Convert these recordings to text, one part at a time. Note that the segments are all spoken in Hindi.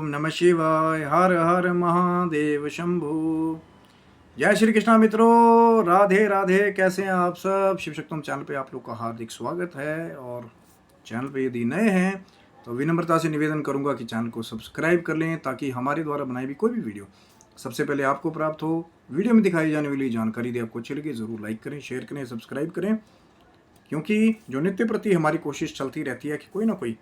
नमः शिवाय। हर हर महादेव शंभु। जय श्री कृष्णा मित्रों, राधे राधे। कैसे हैं आप सब? शिव शक्तम चैनल पे आप लोग का हार्दिक स्वागत है। और चैनल पे यदि नए हैं तो विनम्रता से निवेदन करूंगा कि चैनल को सब्सक्राइब कर लें, ताकि हमारे द्वारा बनाई हुई कोई भी वीडियो सबसे पहले आपको प्राप्त हो। वीडियो में दिखाई जाने वाली जानकारी यदि आपको अच्छी लगे ज़रूर लाइक करें, शेयर करें, सब्सक्राइब करें, क्योंकि जो नित्य प्रति हमारी कोशिश चलती रहती है कि कोई ना कोई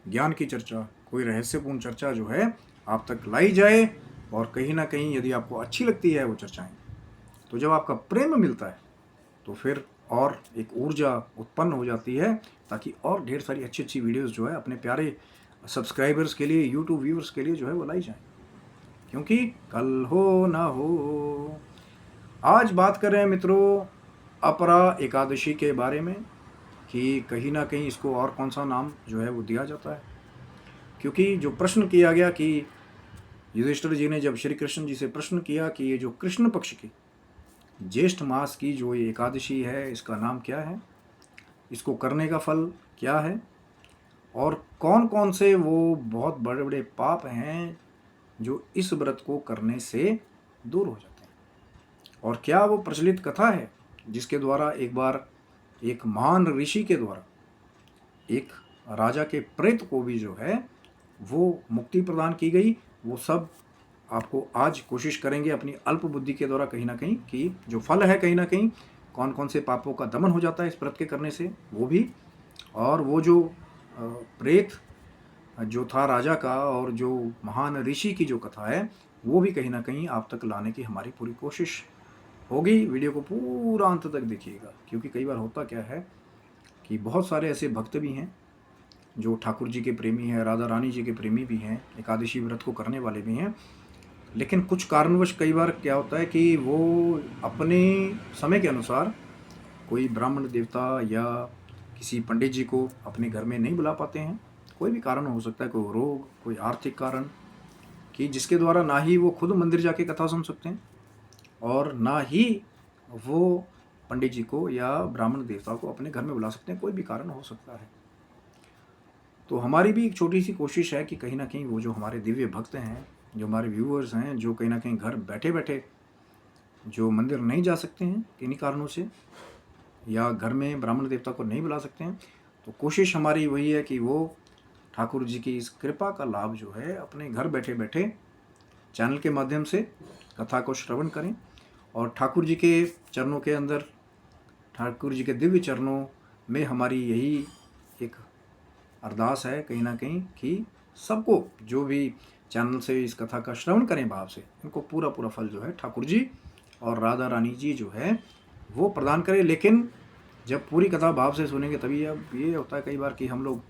ज्ञान की चर्चा, कोई रहस्यपूर्ण चर्चा जो है आप तक लाई जाए। और कहीं ना कहीं यदि आपको अच्छी लगती है वो चर्चाएं, तो जब आपका प्रेम मिलता है तो फिर और एक ऊर्जा उत्पन्न हो जाती है, ताकि और ढेर सारी अच्छी अच्छी वीडियोस जो है अपने प्यारे सब्सक्राइबर्स के लिए, यूट्यूब व्यूअर्स के लिए जो है वो लाई जाए। क्योंकि कल हो ना हो। आज बात कर रहे हैं मित्रों अपरा एकादशी के बारे में, कि कहीं ना कहीं इसको और कौन सा नाम जो है वो दिया जाता है। क्योंकि जो प्रश्न किया गया कि युधिष्ठिर जी ने जब श्री कृष्ण जी से प्रश्न किया कि ये जो कृष्ण पक्ष की ज्येष्ठ मास की जो ये एकादशी है, इसका नाम क्या है, इसको करने का फल क्या है, और कौन कौन से वो बहुत बड़े बड़े पाप हैं जो इस व्रत को करने से दूर हो जाते हैं, और क्या वो प्रचलित कथा है जिसके द्वारा एक बार एक महान ऋषि के द्वारा एक राजा के प्रेत को भी जो है वो मुक्ति प्रदान की गई। वो सब आपको आज कोशिश करेंगे अपनी अल्प बुद्धि के द्वारा कहीं ना कहीं, कि जो फल है कहीं ना कहीं कौन कौन से पापों का दमन हो जाता है इस व्रत के करने से वो भी, और वो जो प्रेत जो था राजा का और जो महान ऋषि की जो कथा है वो भी कहीं ना कहीं आप तक लाने की हमारी पूरी कोशिश होगी। वीडियो को पूरा अंत तक देखिएगा, क्योंकि कई बार होता क्या है कि बहुत सारे ऐसे भक्त भी हैं जो ठाकुर जी के प्रेमी हैं, राधा रानी जी के प्रेमी भी हैं, एकादशी व्रत को करने वाले भी हैं, लेकिन कुछ कारणवश कई बार क्या होता है कि वो अपने समय के अनुसार कोई ब्राह्मण देवता या किसी पंडित जी को अपने घर में नहीं बुला पाते हैं। कोई भी कारण हो सकता है, कोई रोग, कोई आर्थिक कारण, कि जिसके द्वारा ना ही वो खुद मंदिर जाके कथा सुन सकते हैं और ना ही वो पंडित जी को या ब्राह्मण देवता को अपने घर में बुला सकते हैं। कोई भी कारण हो सकता है। तो हमारी भी एक छोटी सी कोशिश है कि कहीं ना कहीं वो जो हमारे दिव्य भक्त हैं, जो हमारे व्यूअर्स हैं, जो कहीं ना कहीं घर बैठे बैठे जो मंदिर नहीं जा सकते हैं किन्हीं कारणों से, या घर में ब्राह्मण देवता को नहीं बुला सकते हैं, तो कोशिश हमारी वही है कि वो ठाकुर जी की इस कृपा का लाभ जो है अपने घर बैठे बैठे चैनल के माध्यम से कथा को श्रवण करें, और ठाकुर जी के चरणों के अंदर, ठाकुर जी के दिव्य चरणों में हमारी यही एक अरदास है कहीं ना कहीं कि सबको जो भी चैनल से इस कथा का श्रवण करें भाव से, उनको पूरा पूरा फल जो है ठाकुर जी और राधा रानी जी जो है वो प्रदान करें। लेकिन जब पूरी कथा भाव से सुनेंगे तभी। अब ये होता है कई बार कि हम लोग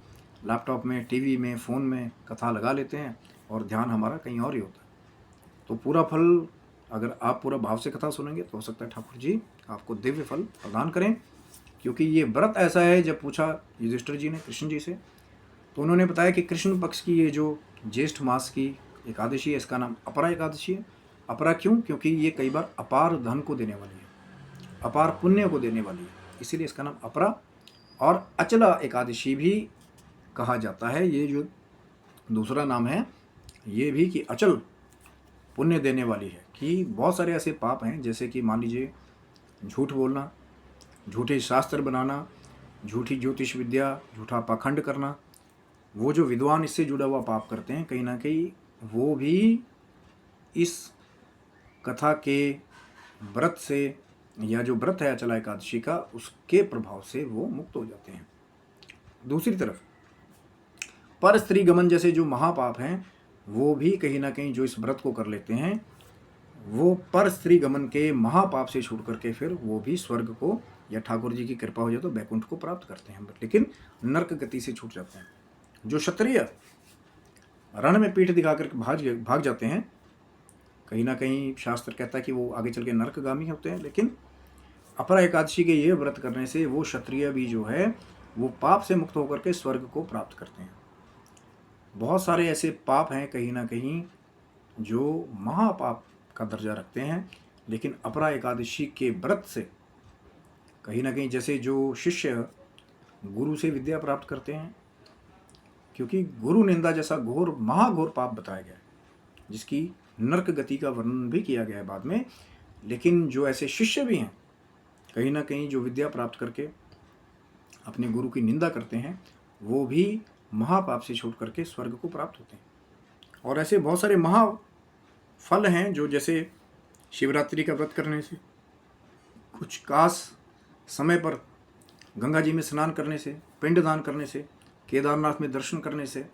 लैपटॉप में, टीवी में, फ़ोन में कथा लगा लेते हैं और ध्यान हमारा कहीं और ही होता है। तो पूरा फल अगर आप पूरा भाव से कथा सुनेंगे तो हो सकता है ठाकुर जी आपको दिव्य फल प्रदान करें। क्योंकि ये व्रत ऐसा है, जब पूछा युधिष्ठिर जी ने कृष्ण जी से, तो उन्होंने बताया कि कृष्ण पक्ष की ये जो ज्येष्ठ मास की एकादशी है, इसका नाम अपरा एकादशी है। अपरा क्यों? क्योंकि ये कई बार अपार धन को देने वाली है, अपार पुण्य को देने वाली है, इसीलिए इसका नाम अपरा और अचला एकादशी भी कहा जाता है। ये जो दूसरा नाम है ये भी कि अचल पुण्य देने वाली है। कि बहुत सारे ऐसे पाप हैं, जैसे कि मान लीजिए झूठ बोलना, झूठे शास्त्र बनाना, झूठी ज्योतिष विद्या, झूठा पाखंड करना, वो जो विद्वान इससे जुड़ा हुआ पाप करते हैं, कहीं ना कहीं वो भी इस कथा के व्रत से, या जो व्रत है अचला एकादशी का, उसके प्रभाव से वो मुक्त हो जाते हैं। दूसरी तरफ पर स्त्री गमन जैसे जो महापाप हैं, वो भी कहीं ना कहीं जो इस व्रत को कर लेते हैं, वो पर स्त्री गमन के महापाप से छूट करके फिर वो भी स्वर्ग को, या ठाकुर जी की कृपा हो जाए तो बैकुंठ को प्राप्त करते हैं, लेकिन नरक गति से छूट जाते हैं। जो क्षत्रिय रण में पीठ दिखाकर भाग जाते हैं, कहीं ना कहीं शास्त्र कहता है कि वो आगे चल के नरकगामी होते हैं, लेकिन अपरा एकादशी के ये व्रत करने से वो क्षत्रिय भी जो है वो पाप से मुक्त होकर के स्वर्ग को प्राप्त करते हैं। बहुत सारे ऐसे पाप हैं कहीं ना कहीं जो महापाप का दर्जा रखते हैं, लेकिन अपरा एकादशी के व्रत से कहीं ना कहीं, जैसे जो शिष्य गुरु से विद्या प्राप्त करते हैं, क्योंकि गुरु निंदा जैसा घोर महाघोर पाप बताया गया है, जिसकी नरक गति का वर्णन भी किया गया है बाद में। लेकिन जो ऐसे शिष्य भी हैं कहीं ना कहीं जो विद्या प्राप्त करके अपने गुरु की निंदा करते हैं, वो भी महापाप से छूट करके स्वर्ग को प्राप्त होते हैं। और ऐसे बहुत सारे महाफल हैं, जो जैसे शिवरात्रि का व्रत करने से, कुछ खास समय पर गंगा जी में स्नान करने से, पिंडदान करने से, केदारनाथ में दर्शन करने से,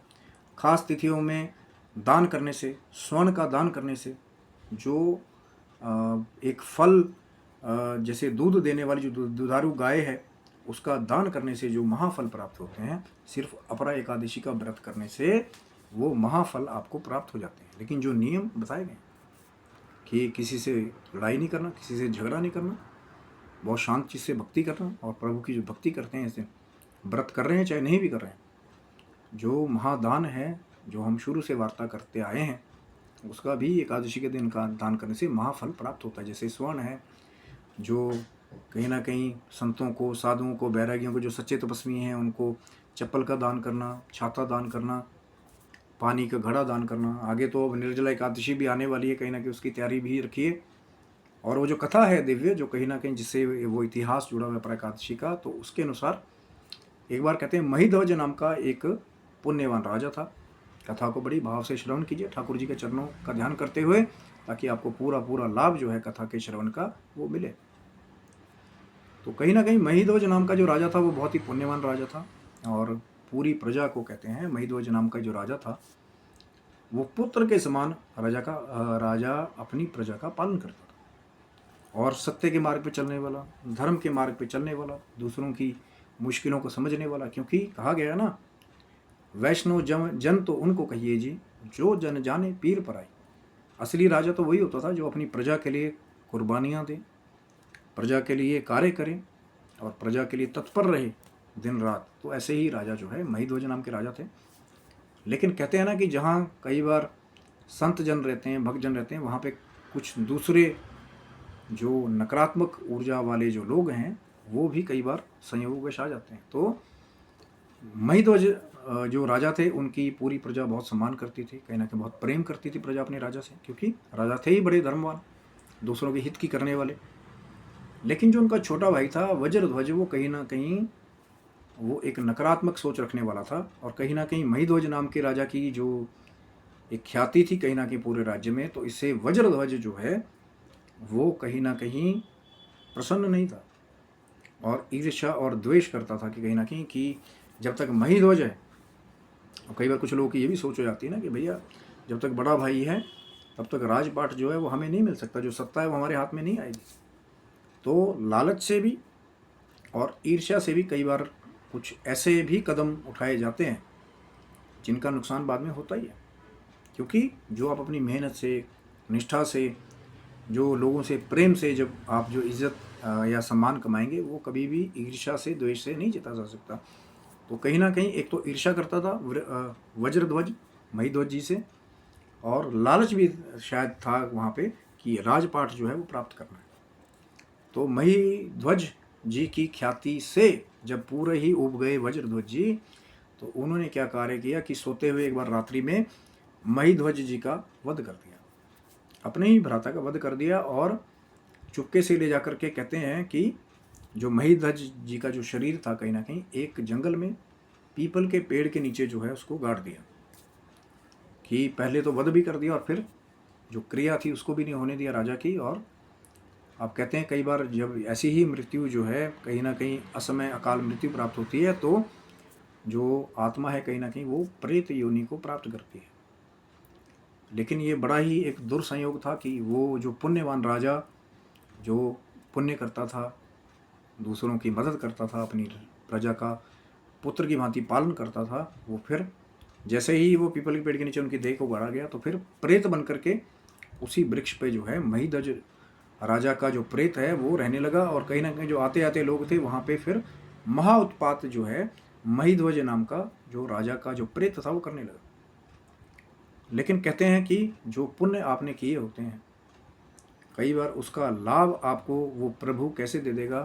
खास तिथियों में दान करने से, स्वर्ण का दान करने से, जो एक फल जैसे दूध देने वाली जो दुधारू गाय है उसका दान करने से जो महाफल प्राप्त होते हैं, सिर्फ अपरा एकादशी का व्रत करने से वो महाफल आपको प्राप्त हो जाते हैं। लेकिन जो नियम बताए गए कि किसी से लड़ाई नहीं करना, किसी से झगड़ा नहीं करना, बहुत शांत चीज़ से भक्ति करना, और प्रभु की जो भक्ति करते हैं, ऐसे व्रत कर रहे हैं चाहे नहीं भी कर रहे हैं, जो महादान है जो हम शुरू से वार्ता करते आए हैं, उसका भी एकादशी के दिन का दान करने से महाफल प्राप्त होता है। जैसे स्वर्ण है, जो कहीं ना कहीं संतों को, साधुओं को, बैरागियों को, जो सच्चे तपस्वी हैं, उनको चप्पल का दान करना, छाता दान करना, पानी का घड़ा दान करना। आगे तो अब निर्जला एकादशी भी आने वाली है, कहीं ना कहीं उसकी तैयारी भी रखिए। और वो जो कथा है दिव्य, जो कहीं ना कहीं जिससे वो इतिहास जुड़ा हुआ है पर एकादशी का, तो उसके अनुसार एक बार कहते हैं महिध्वज नाम का एक पुण्यवान राजा था। कथा को बड़ी भाव से श्रवण कीजिए, ठाकुर जी के चरणों का ध्यान करते हुए, ताकि आपको पूरा पूरा लाभ जो है कथा के श्रवण का वो मिले। तो कहीं ना कहीं महिध्वज नाम का जो राजा था वो बहुत ही पुण्यवान राजा था, और पूरी प्रजा को कहते हैं, महिध्वज नाम का जो राजा था वो पुत्र के समान राजा अपनी प्रजा का पालन करता था, और सत्य के मार्ग पे चलने वाला, धर्म के मार्ग पे चलने वाला, दूसरों की मुश्किलों को समझने वाला। क्योंकि कहा गया ना, वैष्णव जन तो उनको कहिए जी, जो जन जाने पीर पराई। असली राजा तो वही होता था जो अपनी प्रजा के लिए कुर्बानियाँ दे, प्रजा के लिए कार्य करे, और प्रजा के लिए तत्पर रहे दिन रात। तो ऐसे ही राजा जो है महिध्वज नाम के राजा थे। लेकिन कहते हैं ना कि जहाँ कई बार संत जन रहते हैं, भक्त जन रहते हैं, वहाँ पे कुछ दूसरे जो नकारात्मक ऊर्जा वाले जो लोग हैं वो भी कई बार संयोगवश आ जाते हैं। तो महिध्वज जो राजा थे, उनकी पूरी प्रजा बहुत सम्मान करती थी, कहीं ना कहीं बहुत प्रेम करती थी प्रजा अपने राजा से, क्योंकि राजा थे ही बड़े धर्मवान, दूसरों के हित की करने वाले। लेकिन जो उनका छोटा भाई था वज्रध्वज, वो कहीं ना कहीं वो एक नकारात्मक सोच रखने वाला था, और कहीं ना कहीं महिध्वज नाम के राजा की जो एक ख्याति थी कहीं ना कहीं पूरे राज्य में, तो इससे वज्रध्वज जो है वो कहीं ना कहीं प्रसन्न नहीं था, और ईर्ष्या और द्वेष करता था कि कहीं ना कहीं कि जब तक महिध्वज है, और कई बार कुछ लोगों की ये भी सोच हो जाती है ना कि भैया जब तक बड़ा भाई है तब तक राजपाट जो है वो हमें नहीं मिल सकता, जो सत्ता है वो हमारे हाथ में नहीं आएगी। तो लालच से भी और ईर्ष्या से भी कई बार कुछ ऐसे भी कदम उठाए जाते हैं जिनका नुकसान बाद में होता ही है। क्योंकि जो आप अपनी मेहनत से, निष्ठा से, जो लोगों से प्रेम से जब आप जो इज्जत या सम्मान कमाएंगे, वो कभी भी ईर्ष्या से, द्वेष से नहीं जीता जा सकता। तो कहीं ना कहीं एक तो ईर्ष्या करता था वज्रध्वज महिध्वज जी से, और लालच भी शायद था वहाँ पे कि राजपाट जो है वो प्राप्त करना है। तो महिध्वज जी की ख्याति से जब पूरे ही उब गए वज्रध्वज जी, तो उन्होंने क्या कार्य किया कि सोते हुए एक बार रात्रि में महिध्वज जी का वध कर दिया, अपने ही भ्राता का वध कर दिया, और चुपके से ले जाकर के कहते हैं कि जो महिध्वज जी का जो शरीर था कहीं ना कहीं एक जंगल में पीपल के पेड़ के नीचे जो है उसको गाड़ दिया, कि पहले तो वध भी कर दिया और फिर जो क्रिया थी उसको भी नहीं होने दिया राजा की। और आप कहते हैं कई बार जब ऐसी ही मृत्यु जो है कहीं ना कहीं असमय अकाल मृत्यु प्राप्त होती है, तो जो आत्मा है कहीं ना कहीं वो प्रेत योनि को प्राप्त करती है। लेकिन ये बड़ा ही एक दुर्संयोग था कि वो जो पुण्यवान राजा जो पुण्य करता था, दूसरों की मदद करता था, अपनी प्रजा का पुत्र की भांति पालन करता था, वो फिर जैसे ही वो पीपल के पेड़ के नीचे उनकी देह को गाड़ा गया, तो फिर प्रेत बन करके उसी वृक्ष पे जो है महिध्वज राजा का जो प्रेत है वो रहने लगा। और कहीं ना कहीं जो आते आते लोग थे वहाँ पे फिर महा उत्पात जो है महिध्वज नाम का जो राजा का जो प्रेत था वो करने लगा। लेकिन कहते हैं कि जो पुण्य आपने किए होते हैं, कई बार उसका लाभ आपको वो प्रभु कैसे दे देगा,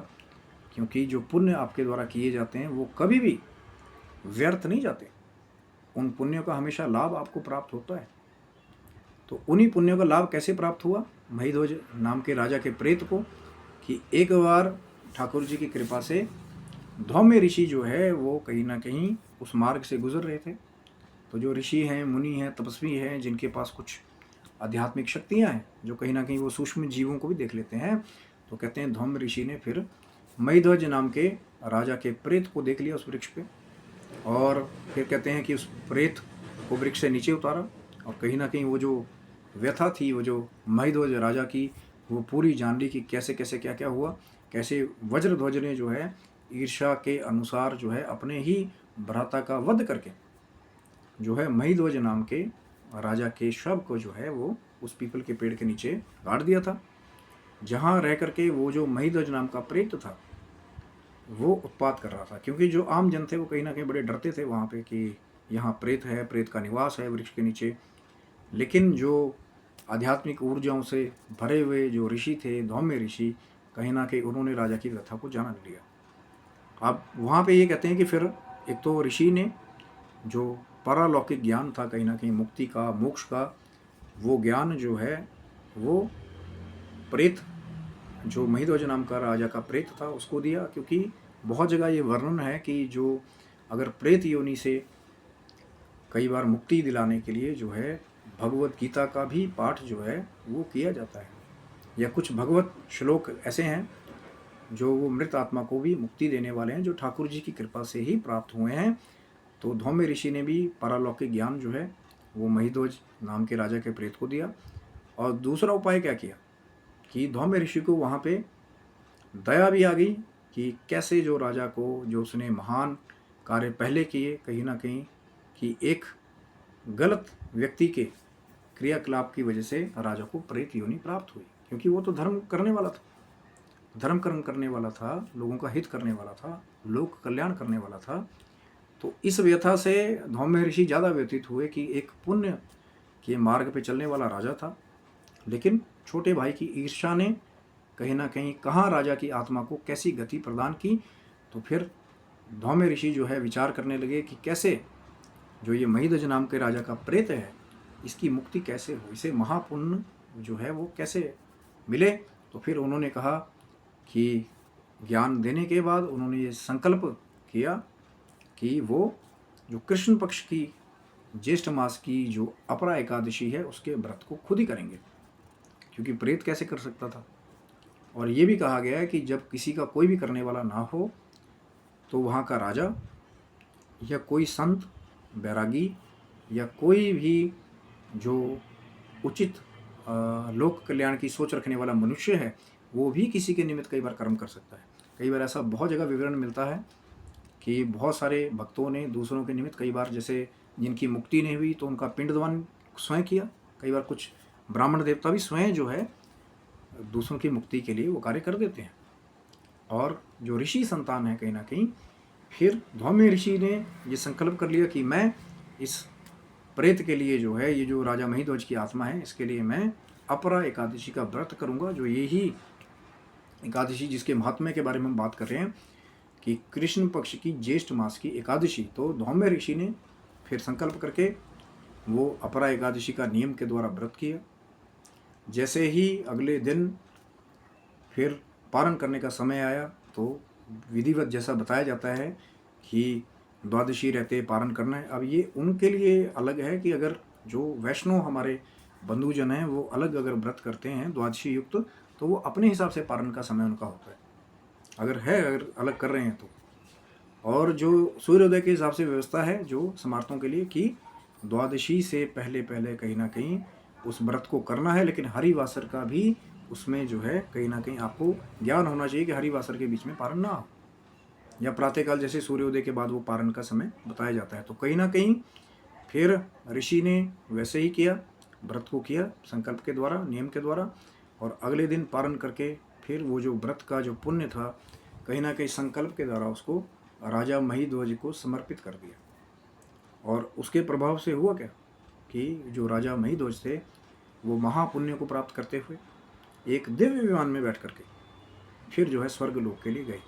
क्योंकि जो पुण्य आपके द्वारा किए जाते हैं वो कभी भी व्यर्थ नहीं जाते। उन पुण्यों का हमेशा लाभ आपको प्राप्त होता है। तो उन्हीं पुण्यों का लाभ कैसे प्राप्त हुआ महिध्वज नाम के राजा के प्रेत को, कि एक बार ठाकुर जी की कृपा से धौम्य ऋषि जो है वो कहीं ना कहीं उस मार्ग से गुजर रहे थे। तो जो ऋषि हैं, मुनि हैं, तपस्वी हैं, जिनके पास कुछ आध्यात्मिक शक्तियां हैं, जो कहीं ना कहीं वो सूक्ष्म जीवों को भी देख लेते हैं, तो कहते हैं धौम्य ऋषि ने फिर महिध्वज नाम के राजा के प्रेत को देख लिया उस वृक्ष पे, और फिर कहते हैं कि उस प्रेत को वृक्ष से नीचे उतारा, और कहीं ना कहीं वो जो व्यथा थी, वो जो महिध्वज राजा की, वो पूरी जान ली कि कैसे कैसे क्या क्या हुआ, कैसे वज्रध्वज ने जो है ईर्ष्या के अनुसार जो है अपने ही भ्राता का वध करके जो है महिध्वज नाम के राजा के शव को जो है वो उस पीपल के पेड़ के नीचे गाड़ दिया था, जहाँ रह करके वो जो महिध्वज नाम का प्रेत था वो उत्पात कर रहा था। क्योंकि जो आम जन थे वो कहीं ना कहीं बड़े डरते थे वहाँ पे कि यहाँ प्रेत है, प्रेत का निवास है वृक्ष के नीचे। लेकिन जो आध्यात्मिक ऊर्जाओं से भरे हुए जो ऋषि थे, धौम्य ऋषि, कहीं ना कहीं उन्होंने राजा की व्यथा को जान लिया। अब वहाँ पे ये कहते हैं कि फिर एक तो ऋषि ने जो पारलौकिक ज्ञान था, कहीं ना कहीं मुक्ति का, मोक्ष का, वो ज्ञान जो है वो प्रेत, जो महिध्वज नाम का राजा का प्रेत था, उसको दिया। क्योंकि बहुत जगह ये वर्णन है कि जो अगर प्रेत योनि से कई बार मुक्ति दिलाने के लिए जो है भगवत गीता का भी पाठ जो है वो किया जाता है, या कुछ भगवत श्लोक ऐसे हैं जो वो मृत आत्मा को भी मुक्ति देने वाले हैं, जो ठाकुर जी की कृपा से ही प्राप्त हुए हैं। तो धौम्य ऋषि ने भी पारलौकिक ज्ञान जो है वो महिध्वज नाम के राजा के प्रेत को दिया। और दूसरा उपाय क्या किया कि धौम्य ऋषि को वहाँ पे दया भी आ गई कि कैसे जो राजा को, जो उसने महान कार्य पहले किए, कहीं ना कहीं कि एक गलत व्यक्ति के क्रियाकलाप की वजह से राजा को प्रेत योनि प्राप्त हुई। क्योंकि वो तो धर्म करने वाला था, धर्म कर्म करने वाला था, लोगों का हित करने वाला था, लोक कल्याण करने वाला था। तो इस व्यथा से धौम्य ऋषि ज़्यादा व्यथित हुए कि एक पुण्य के मार्ग पे चलने वाला राजा था, लेकिन छोटे भाई की ईर्ष्या ने कहीं ना कहीं कहाँ राजा की आत्मा को कैसी गति प्रदान की। तो फिर धौम्य ऋषि जो है विचार करने लगे कि कैसे जो ये महिध्वज नाम के राजा का प्रेत है, इसकी मुक्ति कैसे हो, इसे महापुण्य जो है वो कैसे मिले। तो फिर उन्होंने कहा कि ज्ञान देने के बाद उन्होंने ये संकल्प किया कि वो जो कृष्ण पक्ष की ज्येष्ठ मास की जो अपरा एकादशी है उसके व्रत को खुद ही करेंगे, क्योंकि प्रेत कैसे कर सकता था। और ये भी कहा गया है कि जब किसी का कोई भी करने वाला ना हो तो वहाँ का राजा या कोई संत, बैरागी, या कोई भी जो उचित लोक कल्याण की सोच रखने वाला मनुष्य है, वो भी किसी के निमित्त कई बार कर्म कर सकता है। कई बार ऐसा बहुत जगह विवरण मिलता है कि बहुत सारे भक्तों ने दूसरों के निमित्त, कई बार जैसे जिनकी मुक्ति नहीं हुई तो उनका पिंडदान स्वयं किया। कई बार कुछ ब्राह्मण देवता भी स्वयं जो है दूसरों की मुक्ति के लिए वो कार्य कर देते हैं। और जो ऋषि संतान है, कहीं ना कहीं फिर धौम्य ऋषि ने ये संकल्प कर लिया कि मैं इस प्रेत के लिए जो है, ये जो राजा महिध्वज की आत्मा है, इसके लिए मैं अपरा एकादशी का व्रत करूँगा। जो यही एकादशी जिसके महात्म्य के बारे में हम बात कर रहे हैं कि कृष्ण पक्ष की ज्येष्ठ मास की एकादशी, तो धौम्य ऋषि ने फिर संकल्प करके वो अपरा एकादशी का नियम के द्वारा व्रत किया। जैसे ही अगले दिन फिर पारण करने का समय आया तो विधिवत जैसा बताया जाता है कि द्वादशी रहते पारण करना है। अब ये उनके लिए अलग है कि अगर जो वैष्णव हमारे बंधुजन हैं वो अलग अगर व्रत करते हैं द्वादशी युक्त, तो वो अपने हिसाब से पारण का समय उनका होता है, अगर अलग कर रहे हैं तो। और जो सूर्योदय के हिसाब से व्यवस्था है जो समार्तों के लिए कि द्वादशी से पहले पहले कहीं ना कहीं उस व्रत को करना है। लेकिन हरिवासर का भी उसमें जो है कहीं ना कहीं आपको ज्ञान होना चाहिए कि हरिवासर के बीच में पारण ना हो, या प्रातःकाल जैसे सूर्योदय के बाद वो पारण का समय बताया जाता है। तो कहीं ना कहीं फिर ऋषि ने वैसे ही किया, व्रत को किया संकल्प के द्वारा, नियम के द्वारा, और अगले दिन पारण करके फिर वो जो व्रत का जो पुण्य था कहीं ना कहीं संकल्प के द्वारा उसको राजा महिध्वज को समर्पित कर दिया। और उसके प्रभाव से हुआ क्या कि जो राजा महिध्वज थे वो महापुण्य को प्राप्त करते हुए एक दिव्य विमान में बैठ करके फिर जो है स्वर्ग लोक के लिए गए।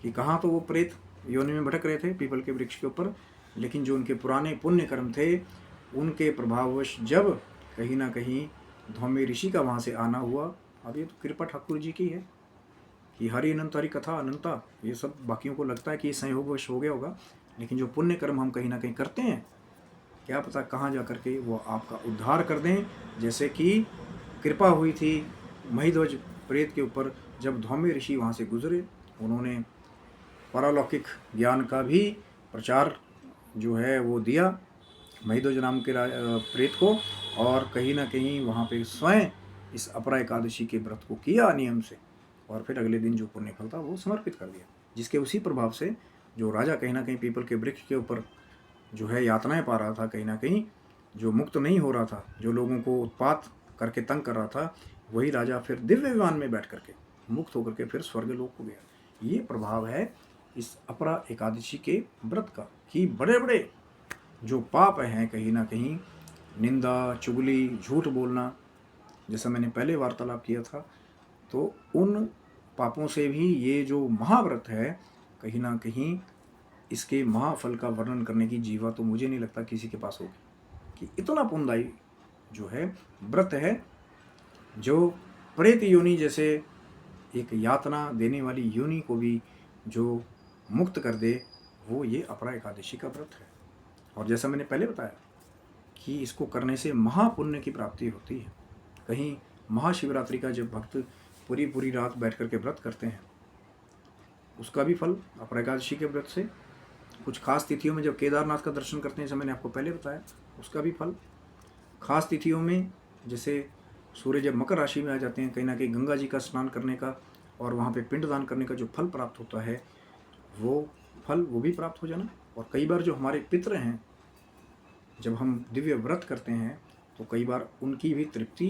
कि कहाँ तो वो प्रेत योनि में भटक रहे थे पीपल के वृक्ष के ऊपर, लेकिन जो उनके पुराने पुण्य कर्म थे उनके प्रभाववश जब कहीं ना कहीं धौम्य ऋषि का वहाँ से आना हुआ, अब ये तो कृपा ठाकुर जी की है कि हरि अनंत हरि कथा अनंता, ये सब बाकियों को लगता है कि संयोगवश हो गया होगा, लेकिन जो पुण्य कर्म हम कहीं ना कहीं करते हैं, क्या पता कहाँ जा करके वो आपका उद्धार कर दें। जैसे कि कृपा हुई थी महिध्वज प्रेत के ऊपर, जब धौम्य ऋषि वहाँ से गुजरे, उन्होंने पारलौकिक ज्ञान का भी प्रचार जो है वो दिया महिध्वज नाम के प्रेत को, और कहीं ना कहीं वहाँ पे स्वयं इस अपरा एकादशी के व्रत को किया नियम से, और फिर अगले दिन जो पुण्य फल था वो समर्पित कर दिया, जिसके उसी प्रभाव से जो राजा कहीं ना कहीं पीपल के वृक्ष के ऊपर जो है यातनाएं पा रहा था, कहीं ना कहीं जो मुक्त नहीं हो रहा था, जो लोगों को उत्पात करके तंग कर रहा था, वही राजा फिर दिव्य विमान में बैठ करके मुक्त होकर के फिर स्वर्गलोक हो गया। ये प्रभाव है इस अपरा एकादशी के व्रत का, कि बड़े बड़े जो पाप हैं कहीं ना कहीं, निंदा, चुगली, झूठ बोलना, जैसा मैंने पहले वार्तालाप किया था, तो उन पापों से भी ये जो महाव्रत है कहीं ना कहीं इसके महाफल का वर्णन करने की जीवा तो मुझे नहीं लगता किसी के पास होगी, कि इतना पुण्यदायी जो है व्रत है, जो प्रेत योनि जैसे एक यातना देने वाली योनि को भी जो मुक्त कर दे, वो ये अपरा एकादशी का व्रत है। और जैसा मैंने पहले बताया कि इसको करने से महापुण्य की प्राप्ति होती है। कहीं महाशिवरात्रि का जब भक्त पूरी पूरी रात बैठ करके व्रत करते हैं, उसका भी फल अपरा एकादशी के व्रत से, कुछ खास तिथियों में जब केदारनाथ का दर्शन करते हैं, जैसा मैंने आपको पहले बताया, उसका भी फल, खास तिथियों में जैसे सूर्य जब मकर राशि में आ जाते हैं, कहीं ना कहीं गंगा जी का स्नान करने का और वहाँ पे पिंडदान करने का जो फल प्राप्त होता है, वो फल वो भी प्राप्त हो जाना। और कई बार जो हमारे पितृ हैं, जब हम दिव्य व्रत करते हैं तो कई बार उनकी भी तृप्ति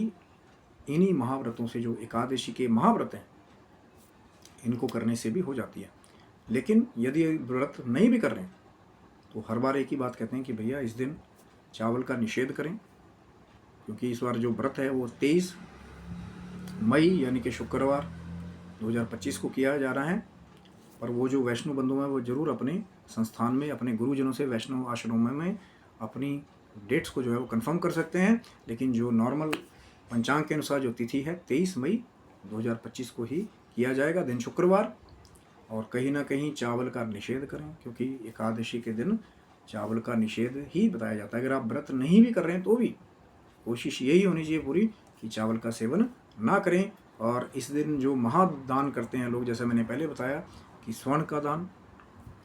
इन्हीं महाव्रतों से, जो एकादशी के महाव्रत हैं, इनको करने से भी हो जाती है। लेकिन यदि व्रत नहीं भी कर रहे हैं तो हर बार एक ही बात कहते हैं कि भैया इस दिन चावल का निषेध करें, क्योंकि इस बार जो व्रत है वो 23 मई यानी कि शुक्रवार 2025 को किया जा रहा है। और वो जो वैष्णव बंधु हैं वो ज़रूर अपने संस्थान में अपने गुरुजनों से वैष्णव आश्रमों में अपनी डेट्स को जो है वो कंफर्म कर सकते हैं। लेकिन जो नॉर्मल पंचांग के अनुसार जो तिथि है 23 मई 2025 को ही किया जाएगा, दिन शुक्रवार। और कहीं ना कहीं चावल का निषेध करें, क्योंकि एकादशी के दिन चावल का निषेध ही बताया जाता है। अगर आप व्रत नहीं भी कर रहे हैं तो भी कोशिश यही होनी चाहिए पूरी कि चावल का सेवन ना करें। और इस दिन जो महादान करते हैं लोग, जैसा मैंने पहले बताया कि स्वर्ण का दान,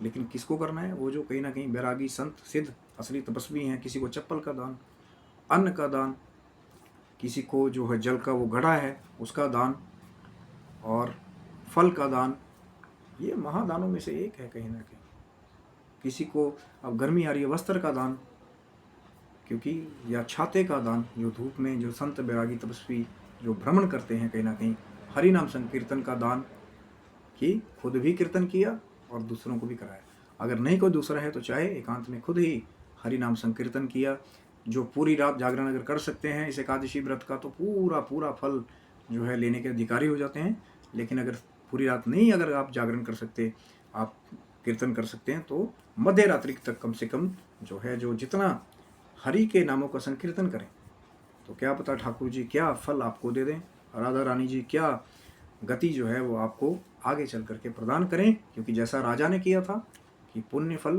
लेकिन किसको करना है, वो जो कहीं ना कहीं बैरागी संत सिद्ध असली तपस्वी हैं। किसी को चप्पल का दान, अन्न का दान, किसी को जो है जल का वो घड़ा है उसका दान, और फल का दान, ये महादानों में से एक है कहीं ना कहीं। किसी को अब गर्मी आ रही है, वस्त्र का दान, क्योंकि या छाते का दान, जो धूप में जो संत बैरागी तपस्वी जो भ्रमण करते हैं, कहीं ना कहीं हरि नाम संकीर्तन का दान, कि खुद भी कीर्तन किया और दूसरों को भी कराया। अगर नहीं कोई दूसरा है तो चाहे एकांत में खुद ही हरि नाम संकीर्तन किया। जो पूरी रात जागरण अगर कर सकते हैं इस एकादशी व्रत का, तो पूरा पूरा फल जो है लेने के अधिकारी हो जाते हैं। लेकिन अगर पूरी रात नहीं अगर आप जागरण कर सकते, आप कीर्तन कर सकते हैं, तो मध्य रात्रि तक कम से कम जो है जो जितना हरि के नामों का संकीर्तन करें, तो क्या पता ठाकुर जी क्या फल आपको दे दें, राधा रानी जी क्या गति जो है वो आपको आगे चल करके प्रदान करें। क्योंकि जैसा राजा ने किया था कि पुण्य फल,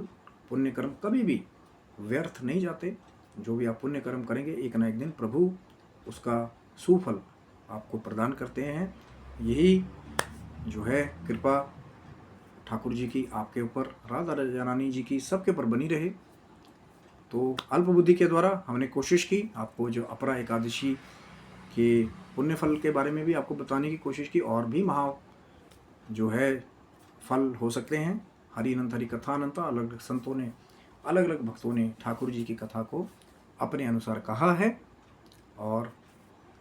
पुण्य कर्म कभी भी व्यर्थ नहीं जाते। जो भी आप पुण्य कर्म करेंगे एक ना एक दिन प्रभु उसका सुफल आपको प्रदान करते हैं। यही जो है कृपा ठाकुर जी की आपके ऊपर, राधा रानी जी की सबके ऊपर बनी रहे। तो अल्प बुद्धि के द्वारा हमने कोशिश की आपको जो अपरा एकादशी के पुण्य फल के बारे में भी आपको बताने की कोशिश की, और भी महा जो है फल हो सकते हैं। हरि अनंत हरि कथा अनंता, अलग अलग संतों ने, अलग अलग भक्तों ने ठाकुर जी की कथा को अपने अनुसार कहा है। और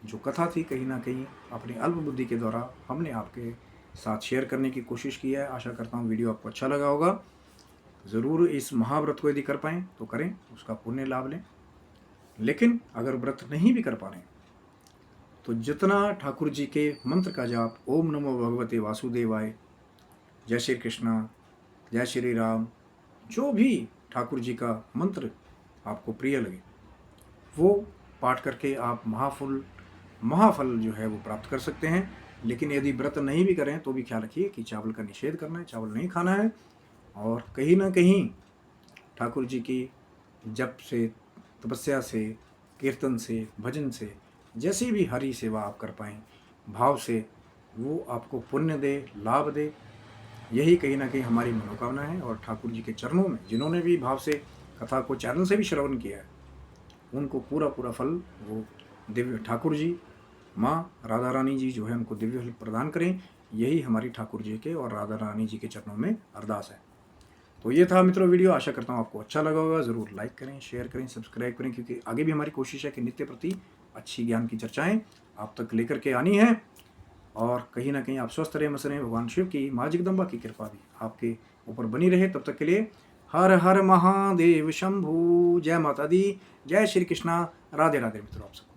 जो कथा थी कहीं ना कहीं अपनी अल्प बुद्धि के द्वारा हमने आपके साथ शेयर करने की कोशिश की है। आशा करता हूँ वीडियो आपको अच्छा लगा होगा। ज़रूर इस महाव्रत को यदि कर पाएँ तो करें, उसका पुण्य लाभ लें। लेकिन अगर व्रत नहीं भी कर पा रहे हैं तो जितना ठाकुर जी के मंत्र का जाप, ओम नमो भगवते वासुदेवाय, जय श्री कृष्णा, जय श्री राम, जो भी ठाकुर जी का मंत्र आपको प्रिय लगे, वो पाठ करके आप महाफल जो है वो प्राप्त कर सकते हैं। लेकिन यदि व्रत नहीं भी करें तो भी ख्याल रखिए कि चावल का निषेध करना है, चावल नहीं खाना है। और कहीं ना कहीं ठाकुर जी की जप से, तपस्या से, कीर्तन से, भजन से, जैसी भी हरि सेवा आप कर पाएँ भाव से, वो आपको पुण्य दे, लाभ दे, यही कहीं ना कहीं हमारी मनोकामना है। और ठाकुर जी के चरणों में जिन्होंने भी भाव से कथा को चैनल से भी श्रवण किया है, उनको पूरा फल वो दिव्य ठाकुर जी, माँ राधा रानी जी जो है उनको दिव्य फल प्रदान करें, यही हमारी ठाकुर जी के और राधा रानी जी के चरणों में अरदास है। तो ये था मित्रों वीडियो, आशा करता हूँ आपको अच्छा लगा होगा। ज़रूर लाइक करें, शेयर करें, सब्सक्राइब करें, क्योंकि आगे भी हमारी कोशिश है कि नित्य प्रति अच्छी ज्ञान की चर्चाएँ आप तक लेकर के आनी है। और कहीं ना कहीं आप स्वस्थ रहें, मस्त रहें, भगवान शिव की, माँ जगदम्बा की कृपा भी आपके ऊपर बनी रहे। तब तक के लिए हर हर महादेव शंभू। जय माता दी, जय श्री कृष्णा, राधे राधे मित्रों आप सबको।